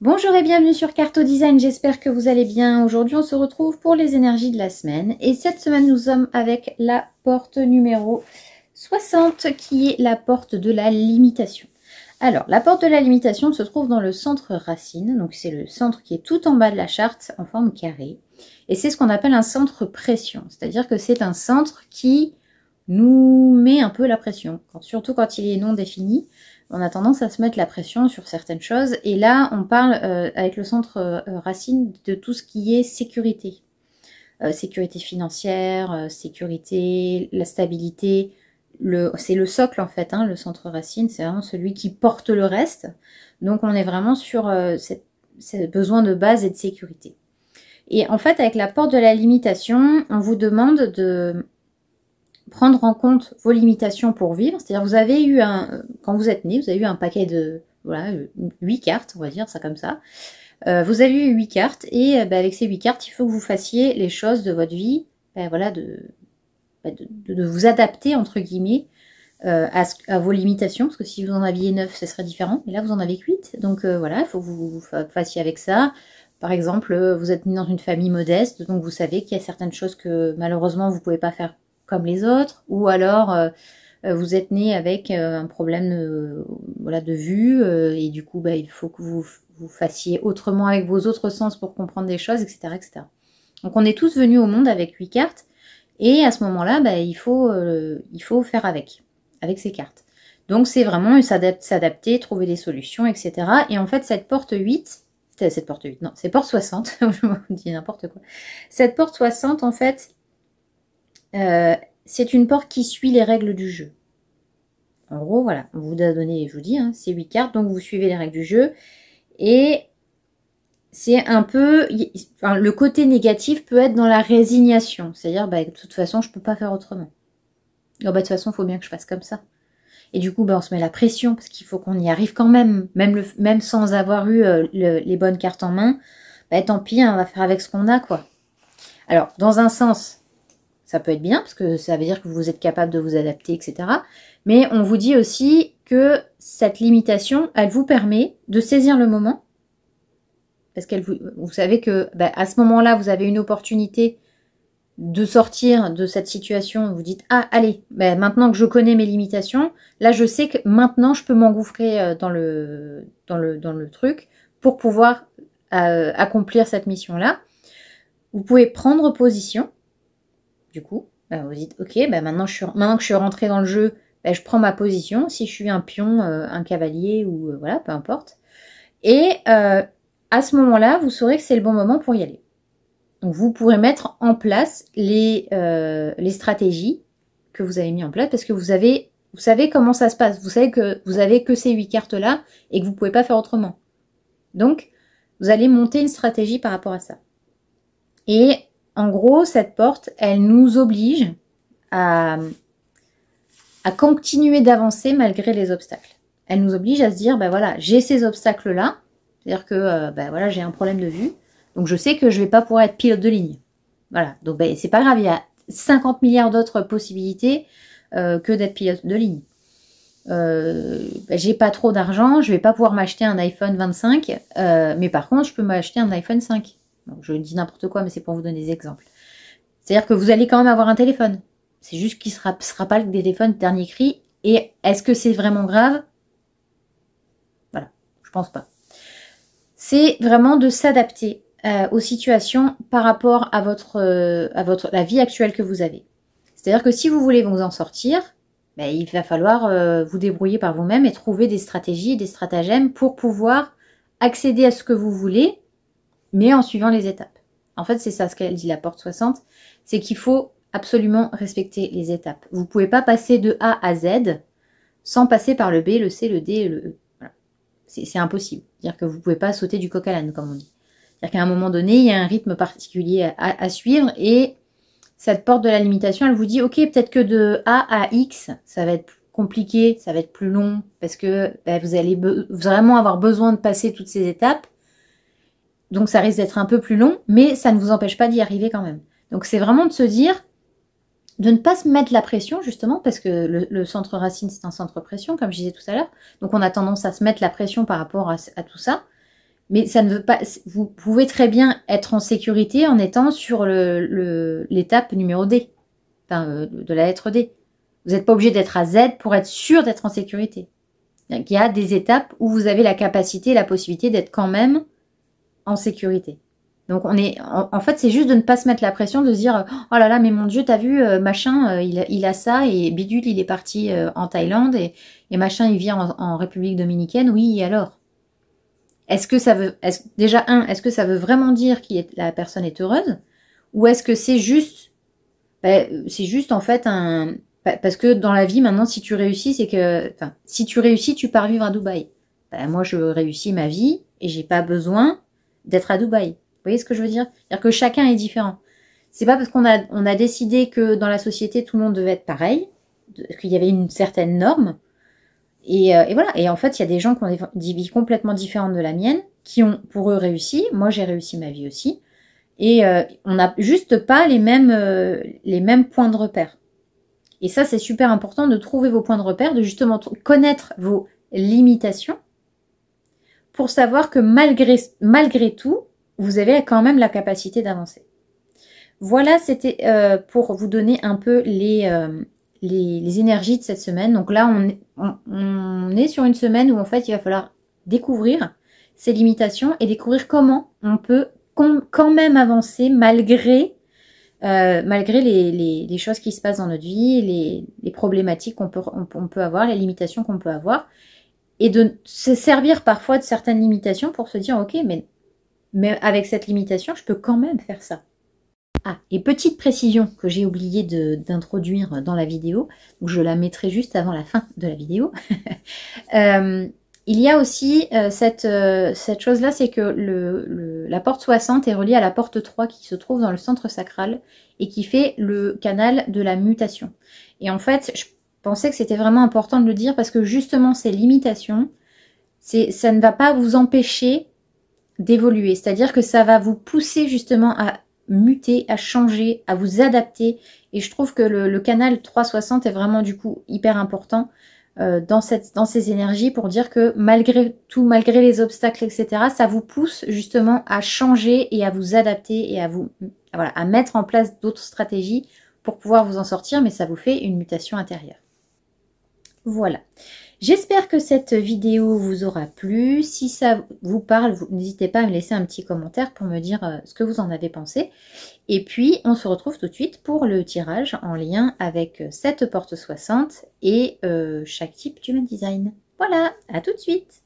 Bonjour et bienvenue sur Carto Design, j'espère que vous allez bien. Aujourd'hui on se retrouve pour les énergies de la semaine et cette semaine nous sommes avec la porte numéro 60 qui est la porte de la limitation. Alors la porte de la limitation se trouve dans le centre racine, donc c'est le centre qui est tout en bas de la charte en forme carrée et c'est ce qu'on appelle un centre pression, c'est-à-dire que c'est un centre qui nous met un peu la pression, surtout quand il est non défini. On a tendance à se mettre la pression sur certaines choses. Et là, on parle avec le centre racine de tout ce qui est sécurité. Sécurité financière, sécurité, la stabilité. C'est le socle en fait, hein, le centre racine. C'est vraiment celui qui porte le reste. Donc on est vraiment sur ces besoins de base et de sécurité. Et en fait, avec la porte de la limitation, on vous demande de prendre en compte vos limitations pour vivre, c'est-à-dire vous avez eu quand vous êtes né, vous avez eu un paquet de, voilà, 8 cartes, on va dire ça comme ça. Vous avez eu 8 cartes et avec ces 8 cartes, il faut que vous fassiez les choses de votre vie, voilà, de vous adapter entre guillemets à vos limitations, parce que si vous en aviez 9, ce serait différent, mais là vous en avez que 8, donc voilà, il faut que vous fassiez avec ça. Par exemple, vous êtes né dans une famille modeste, donc vous savez qu'il y a certaines choses que malheureusement vous pouvez pas faire comme les autres, ou alors vous êtes né avec un problème voilà, de vue, et du coup il faut que vous fassiez autrement avec vos autres sens pour comprendre des choses, etc. etc. Donc on est tous venus au monde avec 8 cartes, et à ce moment-là, il faut faire avec ces cartes. Donc c'est vraiment s'adapter, trouver des solutions, etc. Et en fait cette porte 8, c'est porte 60, je vous dis n'importe quoi. Cette porte 60, en fait, c'est une porte qui suit les règles du jeu. En gros, voilà, on vous a donné, je vous dis, hein, ces 8 cartes, donc vous suivez les règles du jeu. Et c'est un peu... Enfin, le côté négatif peut être dans la résignation. C'est-à-dire, de toute façon, je peux pas faire autrement. De toute façon, il faut bien que je fasse comme ça. Et du coup, on se met la pression, parce qu'il faut qu'on y arrive quand même. Même sans avoir eu les bonnes cartes en main, tant pis, on va faire avec ce qu'on a, quoi. Alors, dans un sens... Ça peut être bien, parce que ça veut dire que vous êtes capable de vous adapter, etc. Mais on vous dit aussi que cette limitation, elle vous permet de saisir le moment. Parce que vous savez que à ce moment-là, vous avez une opportunité de sortir de cette situation. Vous dites, ah, allez, maintenant que je connais mes limitations, là, je sais que maintenant, je peux m'engouffrer dans le truc pour pouvoir accomplir cette mission-là. Vous pouvez prendre position. Du coup, vous dites, ok, maintenant que je suis rentrée dans le jeu, je prends ma position. Si je suis un pion, un cavalier ou voilà, peu importe. Et à ce moment-là, vous saurez que c'est le bon moment pour y aller. Donc, vous pourrez mettre en place les stratégies que vous avez mis en place parce que vous savez comment ça se passe. Vous savez que vous avez que ces 8 cartes-là et que vous ne pouvez pas faire autrement. Donc, vous allez monter une stratégie par rapport à ça. Et en gros, cette porte, elle nous oblige à continuer d'avancer malgré les obstacles. Elle nous oblige à se dire, voilà, j'ai ces obstacles-là, c'est-à-dire que voilà, j'ai un problème de vue, donc je sais que je vais pas pouvoir être pilote de ligne. Voilà, donc c'est pas grave, il y a 50 milliards d'autres possibilités que d'être pilote de ligne. J'ai pas trop d'argent, je vais pas pouvoir m'acheter un iPhone 25, mais par contre, je peux m'acheter un iPhone 5. Donc, je dis n'importe quoi, mais c'est pour vous donner des exemples. C'est-à-dire que vous allez quand même avoir un téléphone. C'est juste qu'il ne sera pas le téléphone dernier cri. Et est-ce que c'est vraiment grave? Voilà, je pense pas. C'est vraiment de s'adapter aux situations par rapport à la vie actuelle que vous avez. C'est-à-dire que si vous voulez vous en sortir, il va falloir vous débrouiller par vous-même et trouver des stratégies, des stratagèmes pour pouvoir accéder à ce que vous voulez, mais en suivant les étapes. En fait, c'est ça ce qu'elle dit, la porte 60, c'est qu'il faut absolument respecter les étapes. Vous ne pouvez pas passer de A à Z sans passer par le B, le C, le D et le E. Voilà. C'est impossible. C'est-à-dire que vous ne pouvez pas sauter du coq à l'âne, comme on dit. C'est-à-dire qu'à un moment donné, il y a un rythme particulier à suivre et cette porte de la limitation, elle vous dit, ok, peut-être que de A à X, ça va être plus compliqué, ça va être plus long, parce que vous allez vraiment avoir besoin de passer toutes ces étapes. Donc ça risque d'être un peu plus long, mais ça ne vous empêche pas d'y arriver quand même. Donc c'est vraiment de se dire, de ne pas se mettre la pression justement, parce que le centre racine c'est un centre pression, comme je disais tout à l'heure. Donc on a tendance à se mettre la pression par rapport à tout ça. Mais ça ne veut pas... Vous pouvez très bien être en sécurité en étant sur l'étape numéro D, enfin, de la lettre D. Vous n'êtes pas obligé d'être à Z pour être sûr d'être en sécurité. Il y a des étapes où vous avez la capacité, la possibilité d'être quand même en sécurité. Donc en fait, c'est juste de ne pas se mettre la pression, de se dire oh là là, mais mon Dieu, t'as vu, machin, il a ça, et bidule, il est parti en Thaïlande, et machin, il vit en République dominicaine. Oui, et alors? Est-ce que ça veut, déjà est-ce que ça veut vraiment dire que la personne est heureuse, ou est-ce que c'est juste, c'est juste en fait parce que dans la vie maintenant, si tu réussis, c'est que, enfin, si tu réussis, tu pars vivre à Dubaï. Moi, je réussis ma vie et j'ai pas besoin d'être à Dubaï. Vous voyez ce que je veux dire? C'est-à-dire que chacun est différent. C'est pas parce qu'on a décidé que dans la société tout le monde devait être pareil, qu'il y avait une certaine norme. Et voilà. Et en fait, il y a des gens qui ont des vies complètement différentes de la mienne, qui ont pour eux réussi. Moi, j'ai réussi ma vie aussi. Et on n'a juste pas les mêmes points de repère. Et ça, c'est super important de trouver vos points de repère, de justement connaître vos limitations pour savoir que malgré tout, vous avez quand même la capacité d'avancer. Voilà, c'était pour vous donner un peu les énergies de cette semaine. Donc là, on est sur une semaine où en fait, il va falloir découvrir ses limitations et découvrir comment on peut quand même avancer malgré les choses qui se passent dans notre vie, les problématiques qu'on peut avoir, les limitations qu'on peut avoir, et de se servir parfois de certaines limitations pour se dire ok, mais avec cette limitation, je peux quand même faire ça. Ah, et petite précision que j'ai oublié d'introduire dans la vidéo, donc je la mettrai juste avant la fin de la vidéo. Il y a aussi cette chose-là, c'est que la porte 60 est reliée à la porte 3 qui se trouve dans le centre sacral et qui fait le canal de la mutation. Et en fait, je pensais que c'était vraiment important de le dire parce que justement, ces limitations, ça ne va pas vous empêcher d'évoluer. C'est-à-dire que ça va vous pousser justement à muter, à changer, à vous adapter. Et je trouve que le canal 360 est vraiment du coup hyper important dans ces énergies pour dire que malgré tout, malgré les obstacles, etc., ça vous pousse justement à changer et à vous adapter et à mettre en place d'autres stratégies pour pouvoir vous en sortir, mais ça vous fait une mutation intérieure. Voilà. J'espère que cette vidéo vous aura plu. Si ça vous parle, n'hésitez pas à me laisser un petit commentaire pour me dire ce que vous en avez pensé. Et puis, on se retrouve tout de suite pour le tirage en lien avec cette porte 60 et chaque type d'human design. Voilà, à tout de suite!